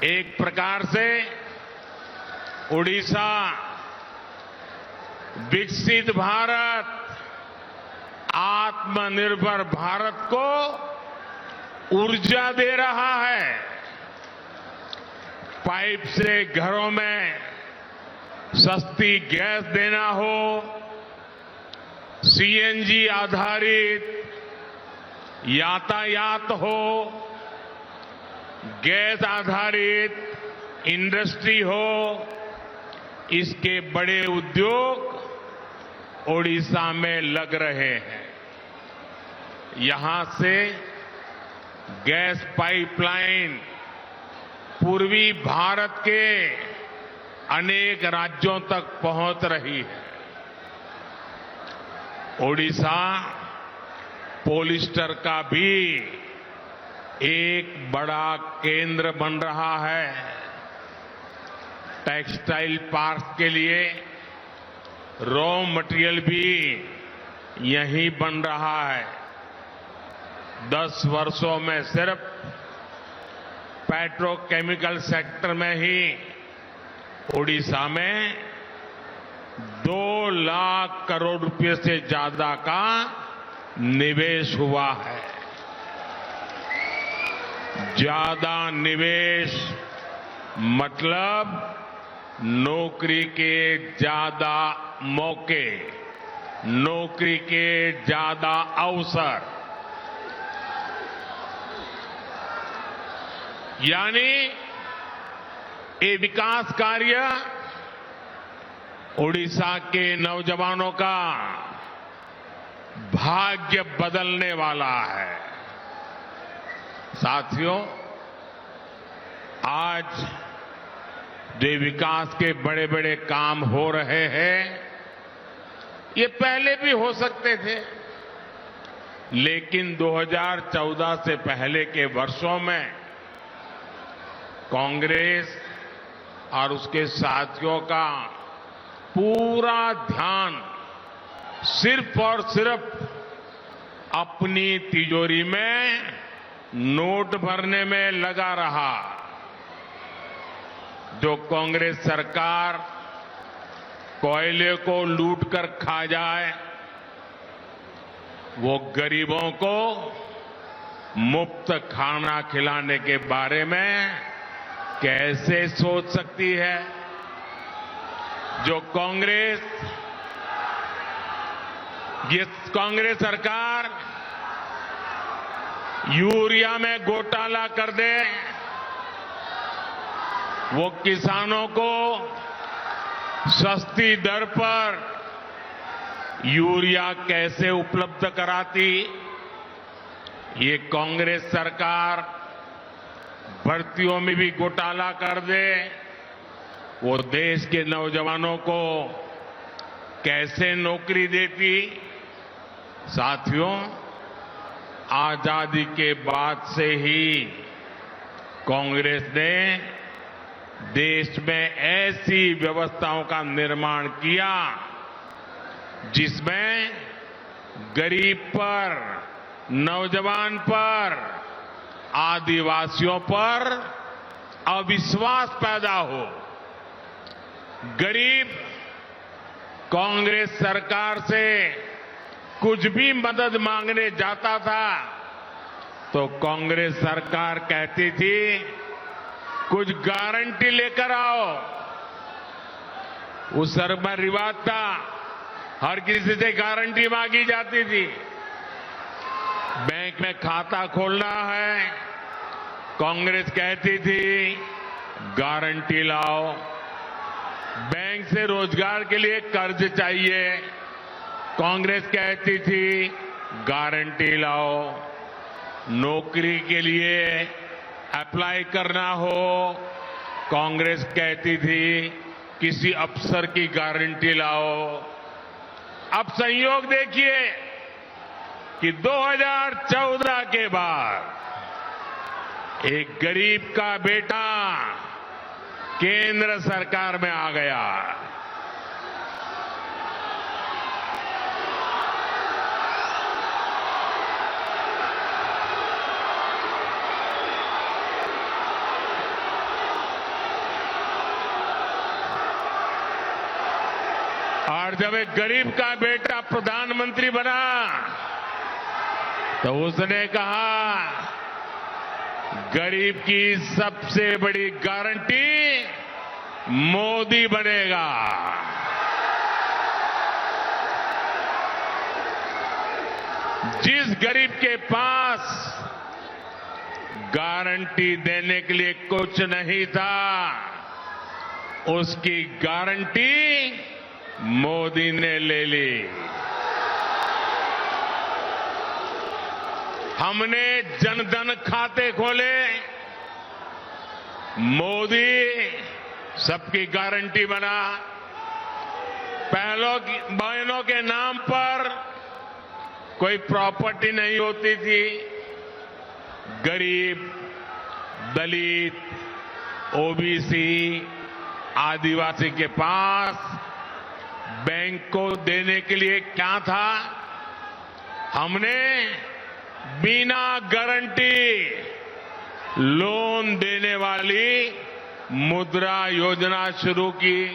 एक प्रकार से उड़ीसा विकसित भारत, आत्मनिर्भर भारत को ऊर्जा दे रहा है। पाइप से घरों में सस्ती गैस देना हो, सीएनजी आधारित यातायात हो, गैस आधारित इंडस्ट्री हो, इसके बड़े उद्योग ओडिशा में लग रहे हैं। यहां से गैस पाइपलाइन पूर्वी भारत के अनेक राज्यों तक पहुंच रही है। ओडिशा पॉलिएस्टर का भी एक बड़ा केंद्र बन रहा है। टेक्सटाइल पार्क के लिए रॉ मटेरियल भी यहीं बन रहा है। 10 वर्षों में सिर्फ पेट्रोकेमिकल सेक्टर में ही ओडिशा में 2 लाख करोड़ रुपए से ज्यादा का निवेश हुआ है। ज्यादा निवेश मतलब नौकरी के ज्यादा मौके, नौकरी के ज्यादा अवसर, यानी ये विकास कार्य ओडिशा के नौजवानों का भाग्य बदलने वाला है। साथियों, आज जो विकास के बड़े बड़े काम हो रहे हैं, ये पहले भी हो सकते थे, लेकिन 2014 से पहले के वर्षों में कांग्रेस और उसके साथियों का पूरा ध्यान सिर्फ और सिर्फ अपनी तिजोरी में नोट भरने में लगा रहा। जो कांग्रेस सरकार कोयले को लूट कर खा जाए, वो गरीबों को मुफ्त खाना खिलाने के बारे में कैसे सोच सकती है? जो कांग्रेस सरकार यूरिया में घोटाला कर दे, वो किसानों को सस्ती दर पर यूरिया कैसे उपलब्ध कराती? ये कांग्रेस सरकार भर्तियों में भी घोटाला कर दे, वो देश के नौजवानों को कैसे नौकरी देती? साथियों, आजादी के बाद से ही कांग्रेस ने देश में ऐसी व्यवस्थाओं का निर्माण किया जिसमें गरीब पर, नौजवान पर, आदिवासियों पर अविश्वास पैदा हो। गरीब कांग्रेस सरकार से कुछ भी मदद मांगने जाता था तो कांग्रेस सरकार कहती थी, कुछ गारंटी लेकर आओ। उस समय रिवाज था, हर किसी से गारंटी मांगी जाती थी। बैंक में खाता खोलना है, कांग्रेस कहती थी गारंटी लाओ। बैंक से रोजगार के लिए कर्ज चाहिए, कांग्रेस कहती थी गारंटी लाओ। नौकरी के लिए अप्लाई करना हो, कांग्रेस कहती थी किसी अफसर की गारंटी लाओ। अब संयोग देखिए कि 2014 के बाद एक गरीब का बेटा केंद्र सरकार में आ गया। और जब एक गरीब का बेटा प्रधानमंत्री बना तो उसने कहा गरीब की सबसे बड़ी गारंटी मोदी बनेगा। जिस गरीब के पास गारंटी देने के लिए कुछ नहीं था, उसकी गारंटी मोदी ने ले ली। हमने जनधन खाते खोले, मोदी सबकी गारंटी बना। बहनों के नाम पर कोई प्रॉपर्टी नहीं होती थी। गरीब, दलित, ओबीसी, आदिवासी के पास बैंक को देने के लिए क्या था? हमने बिना गारंटी लोन देने वाली मुद्रा योजना शुरू की।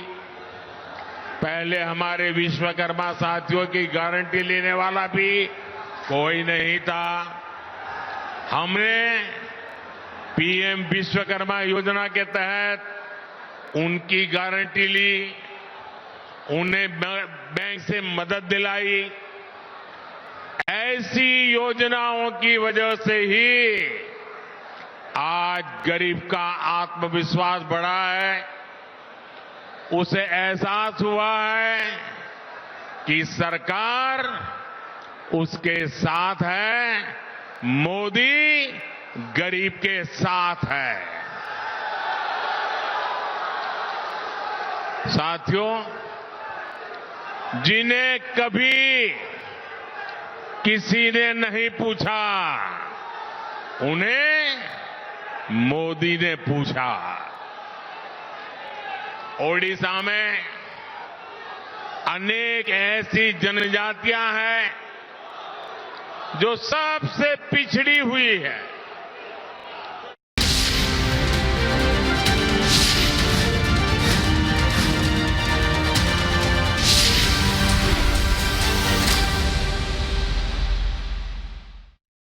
पहले हमारे विश्वकर्मा साथियों की गारंटी लेने वाला भी कोई नहीं था। हमने पीएम विश्वकर्मा योजना के तहत उनकी गारंटी ली, उन्हें बैंक से मदद दिलाई। ऐसी योजनाओं की वजह से ही आज गरीब का आत्मविश्वास बढ़ा है। उसे एहसास हुआ है कि सरकार उसके साथ है, मोदी गरीब के साथ है। साथियों, जिन्हें कभी किसी ने नहीं पूछा, उन्हें मोदी ने पूछा। ओडिशा में अनेक ऐसी जनजातियां हैं जो सबसे पिछड़ी हुई है।